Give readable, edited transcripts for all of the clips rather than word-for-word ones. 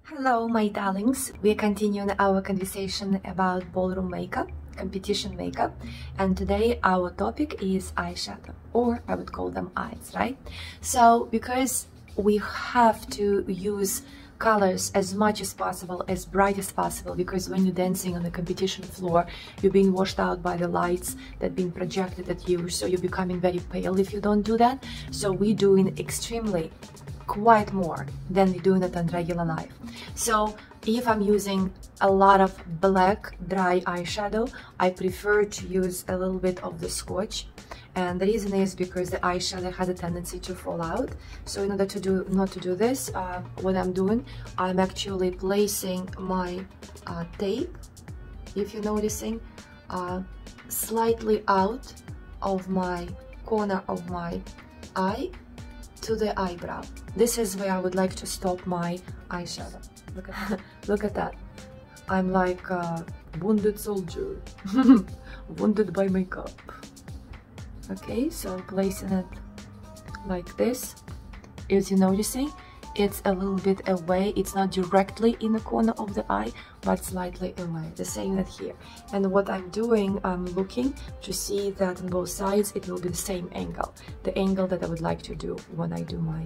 Hello, my darlings. We are continuing our conversation about ballroom makeup, competition makeup, and today our topic is eyeshadow, or I would call them eyes, right? So, because we have to use colors as much as possible, as bright as possible, because when you're dancing on the competition floor, you're being washed out by the lights that are being projected at you, so you're becoming very pale if you don't do that. So we're doing extremely quite more than we doing it in regular life. So if I'm using a lot of black dry eyeshadow, I prefer to use a little bit of the Swatch, and the reason is because the eyeshadow has a tendency to fall out. So in order to not to do this, what I'm doing, I'm actually placing my tape, if you're noticing, slightly out of my corner of my eye to the eyebrow. This is where I would like to stop my eyeshadow. Look at that. Look at that. I'm like a wounded soldier, wounded by makeup. Okay, so placing it like this. As you're noticing, it's a little bit away. It's not directly in the corner of the eye, but slightly away. The same that here. And what I'm doing, I'm looking to see that on both sides it will be the same angle, the angle that I would like to do when I do my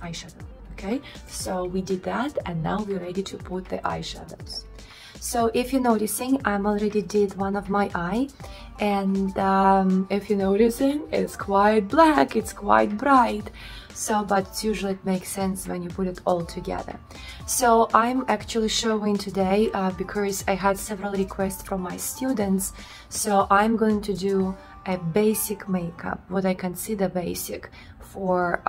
eyeshadow. Okay, so we did that, and now we're ready to put the eyeshadows. So if you're noticing, I'm already did one of my eye, and if you're noticing, it's quite black, it's quite bright. So, but usually it makes sense when you put it all together. So I'm actually showing today because I had several requests from my students. So I'm going to do a basic makeup, what I consider basic for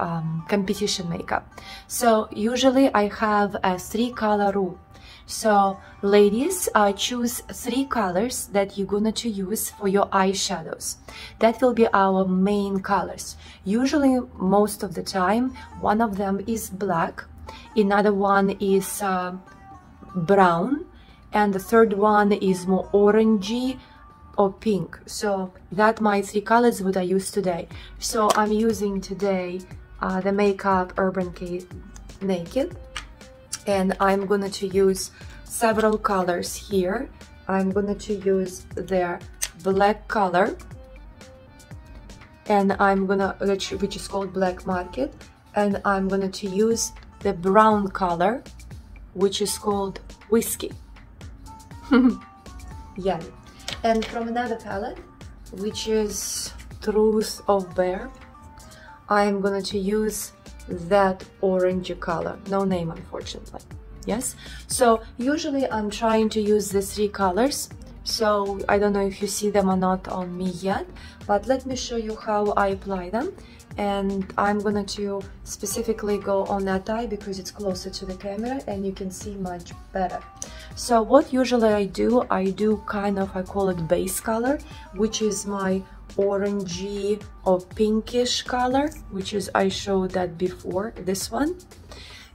competition makeup. So usually I have a 3-color rule. So ladies, choose 3 colors that you're gonna to use for your eyeshadows. That will be our main colors. Usually, most of the time, one of them is black, another one is brown, and the third one is more orangey or pink. So that my 3 colors what I use today. So I'm using today the Makeup Urban Case Naked, and I'm gonna to use several colors here. I'm gonna to use their black color, and I'm gonna, which is called Black Market, and I'm gonna to use the brown color, which is called Whiskey. Yeah. And from another palette, which is Truth of Bear, I'm gonna to use that orangey color, no name unfortunately. Yes, so usually I'm trying to use the 3 colors, so I don't know if you see them or not on me yet, but let me show you how I apply them. And I'm gonna to specifically go on that eye because it's closer to the camera and you can see much better. So what usually I do kind of, I call it base color, which is my orangey or pinkish color, which is, I showed that before, this one.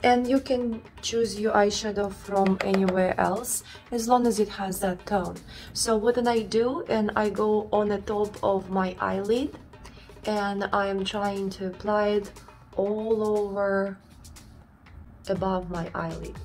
And you can choose your eyeshadow from anywhere else as long as it has that tone. So what then I do, and I go on the top of my eyelid, and I'm trying to apply it all over above my eyelid.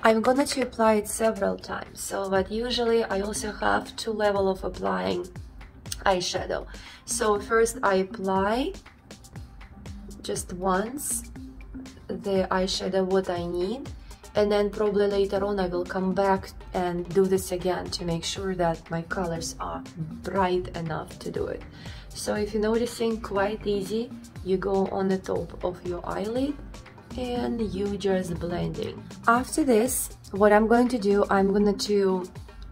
I'm gonna to apply it several times, so but usually I also have 2 levels of applying eyeshadow. So first I apply just once the eyeshadow what I need, and then probably later on I will come back and do this again to make sure that my colors are bright enough to do it. So if you're noticing, quite easy, you go on the top of your eyelid and you just blending. After this, what I'm going to do, I'm going to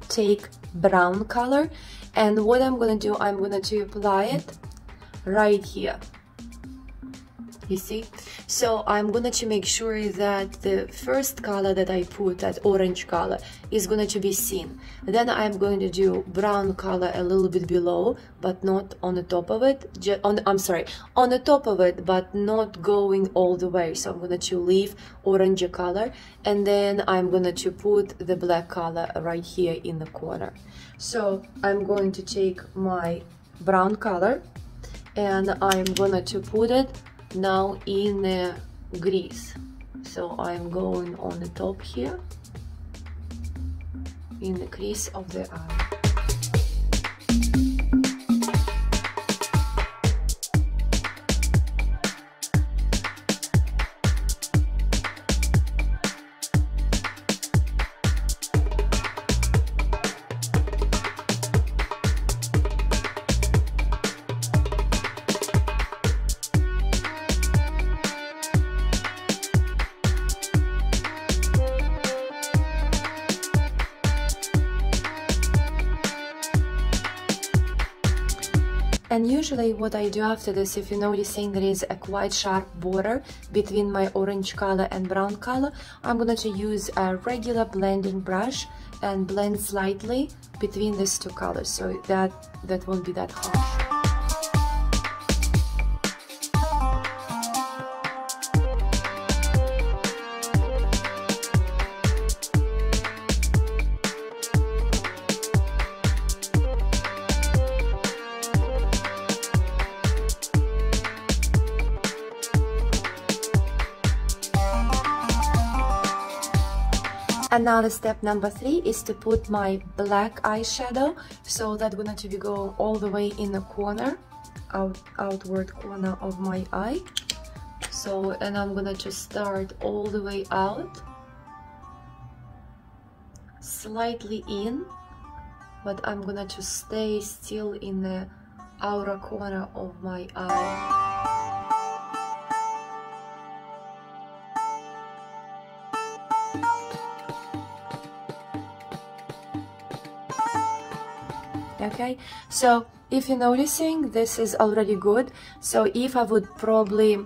take brown color, and what I'm going to do, I'm going to apply it right here. You see? So I'm gonna to make sure that the first color that I put, that orange color, is gonna to be seen. Then I'm going to do brown color a little bit below, but not on the top of it. On the top of it, but not going all the way. So I'm gonna to leave orange color, and then I'm gonna to put the black color right here in the corner. So I'm going to take my brown color, and I'm gonna to put it now in the grease. So I'm going on the top here in the crease of the eye. And usually what I do after this, if you're noticing there is a quite sharp border between my orange color and brown color, I'm going to use a regular blending brush and blend slightly between these two colors, so that won't be that harsh. And now the step number 3 is to put my black eyeshadow, so that's going to be going all the way in the corner, outward corner of my eye. So, and I'm gonna just start all the way out, slightly in, but I'm gonna just stay still in the outer corner of my eye. Okay, so if you're noticing, this is already good. So if I would probably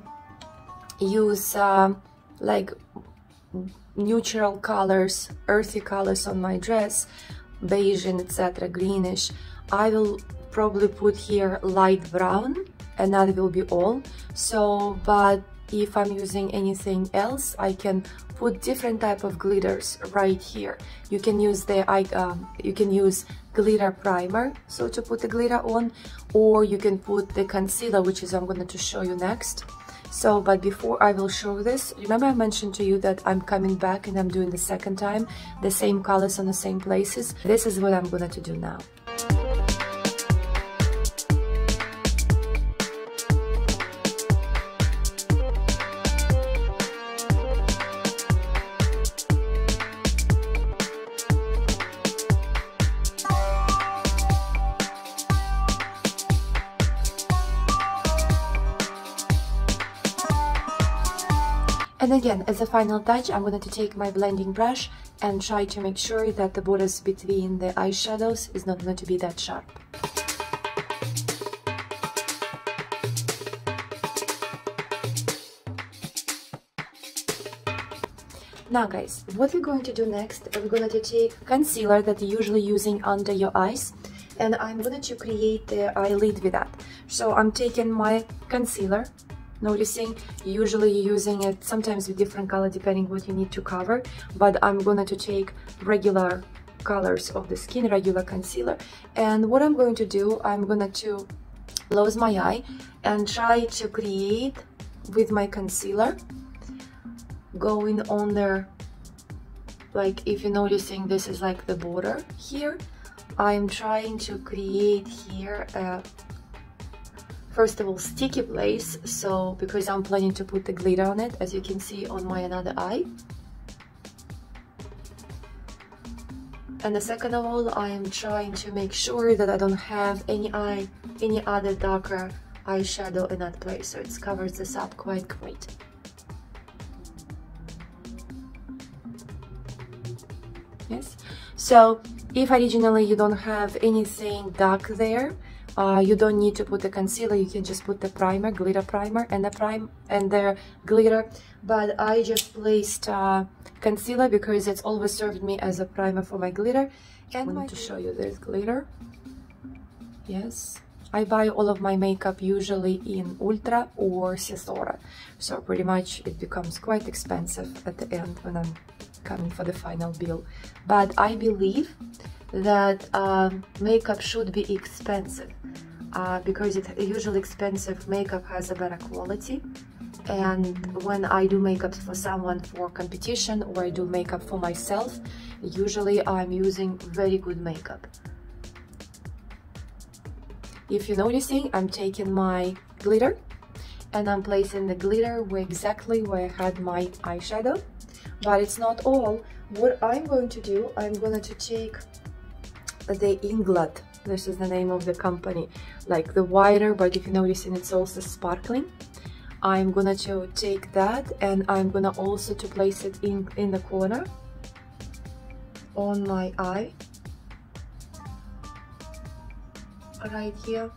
use like neutral colors, earthy colors on my dress, beige and etc., greenish, I will probably put here light brown, and that will be all. So, but if I'm using anything else, I can put different type of glitters right here. You can use glitter primer, so to put the glitter on, or you can put the concealer, which is I'm going to show you next. So, but before I will show this, remember I mentioned to you that I'm coming back and I'm doing the second time the same colors on the same places. This is what I'm going to do now. And again, as a final touch, I'm going to take my blending brush and try to make sure that the borders between the eyeshadows is not going to be that sharp. Now guys, what we're going to do next, we're going to take concealer that you're usually using under your eyes, and I'm going to create the eyelid with that. So I'm taking my concealer, noticing usually you're using it sometimes with different color depending what you need to cover, but I'm going to take regular colors of the skin, regular concealer, and what I'm going to do, I'm going to close my eye and try to create with my concealer, going on there, like if you're noticing this is like the border here, I'm trying to create here a first of all sticky place, so because I'm planning to put the glitter on it, as you can see on my another eye. And the second of all, I am trying to make sure that I don't have any other darker eyeshadow in that place, so it covers this up quite great. Yes, so if originally you don't have anything dark there, You don't need to put a concealer, you can just put the primer, glitter primer, and the glitter. But I just placed concealer because it's always served me as a primer for my glitter. And I want to show you this glitter. Yes, I buy all of my makeup usually in Ultra or Sephora, so pretty much it becomes quite expensive at the end when I'm coming for the final bill. But I believe that makeup should be expensive because usually expensive makeup has a better quality. And when I do makeup for someone for competition, or I do makeup for myself, usually I'm using very good makeup. If you're noticing, I'm taking my glitter and I'm placing the glitter exactly where I had my eyeshadow. But it's not all. What I'm going to do, I'm going to take the Inglot. This is the name of the company, like the wider, but if you're noticing, it's also sparkling. I'm gonna to take that and I'm gonna also to place it in the corner on my eye, right here,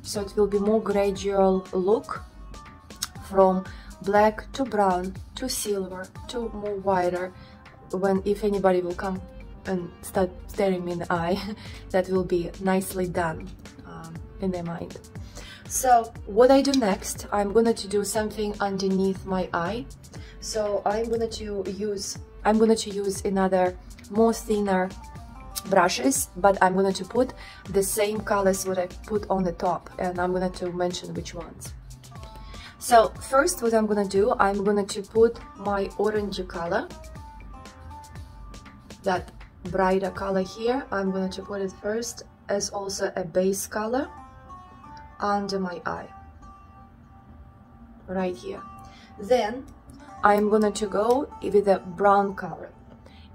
so it will be more gradual look from black to brown to silver to more wider. If anybody will come and start staring me in the eye, that will be nicely done in their mind. So what I do next, I'm going to do something underneath my eye. So I'm going to use another more thinner brushes, but I'm going to put the same colors what I put on the top, and I'm going to mention which ones. So first what I'm going to do, I'm going to put my orange color, that brighter color here. I'm going to put it first as also a base color under my eye, right here. Then I'm going to go with a brown color,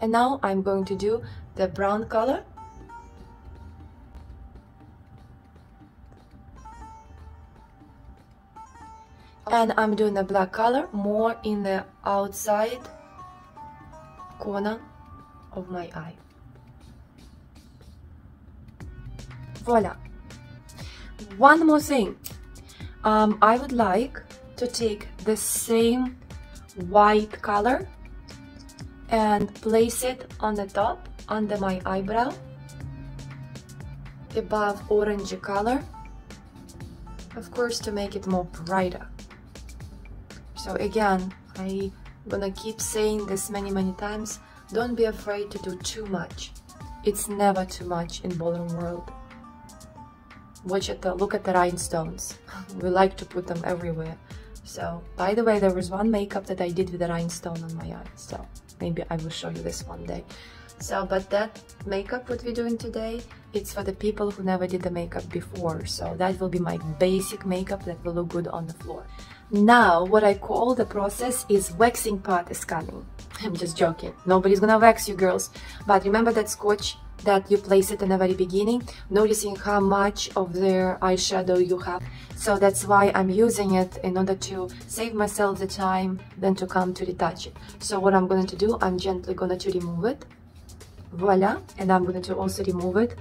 and now I'm going to do the brown color and I'm doing the black color more in the outside corner of my eye. Voila. One more thing, I would like to take the same white color and place it on the top under my eyebrow above orange color, of course, to make it more brighter. So again, I'm gonna keep saying this many times, don't be afraid to do too much. It's never too much in ballroom world. Watch it, look at the rhinestones. We like to put them everywhere. So, by the way, there was one makeup that I did with a rhinestone on my eye, so maybe I will show you this one day. So, but that makeup what we're doing today, it's for the people who never did the makeup before, so that will be my basic makeup that will look good on the floor. Now, what I call the process is waxing part is coming. I'm just joking, nobody's gonna wax you girls, but remember that scotch that you place it in the very beginning, noticing how much of their eyeshadow you have. So that's why I'm using it, in order to save myself the time then to come to retouch it. So what I'm going to do, I'm gently going to remove it. Voila. And I'm going to also remove it,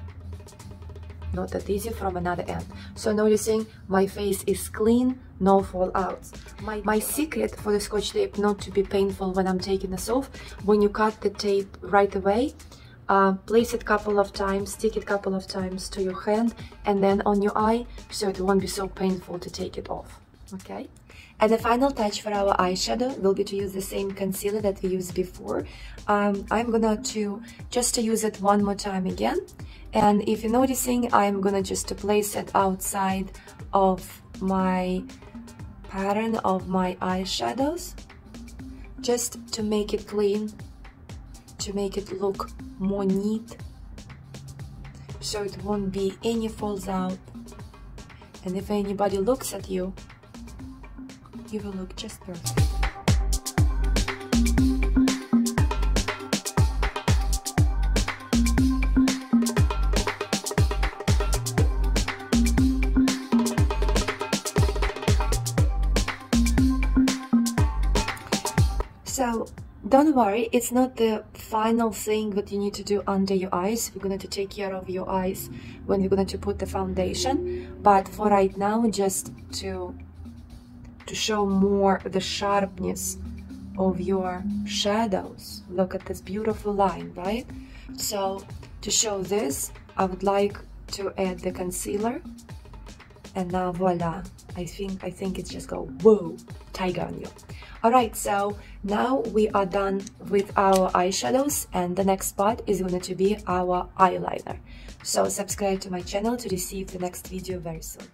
not that easy, from another end. So noticing my face is clean, no fallouts. My secret for the scotch tape not to be painful when I'm taking this off, when you cut the tape right away, place it a couple of times, stick it a couple of times to your hand and then on your eye, so it won't be so painful to take it off. Okay? And the final touch for our eyeshadow will be to use the same concealer that we used before. I'm gonna just to use it one more time again. And if you're noticing, I'm gonna just to place it outside of my pattern of my eyeshadows, just to make it clean, to make it look more neat, so it won't be any falls out, and if anybody looks at you, you will look just perfect. So don't worry, it's not the final thing that you need to do under your eyes. We're going to take care of your eyes when we're going to put the foundation, but for right now, just to show more the sharpness of your shadows. Look at this beautiful line, right? So to show this, I would like to add the concealer, and now voila, I think it's just go whoa, tiger on you. Alright, so now we are done with our eyeshadows, and the next part is going to be our eyeliner. So subscribe to my channel to receive the next video very soon.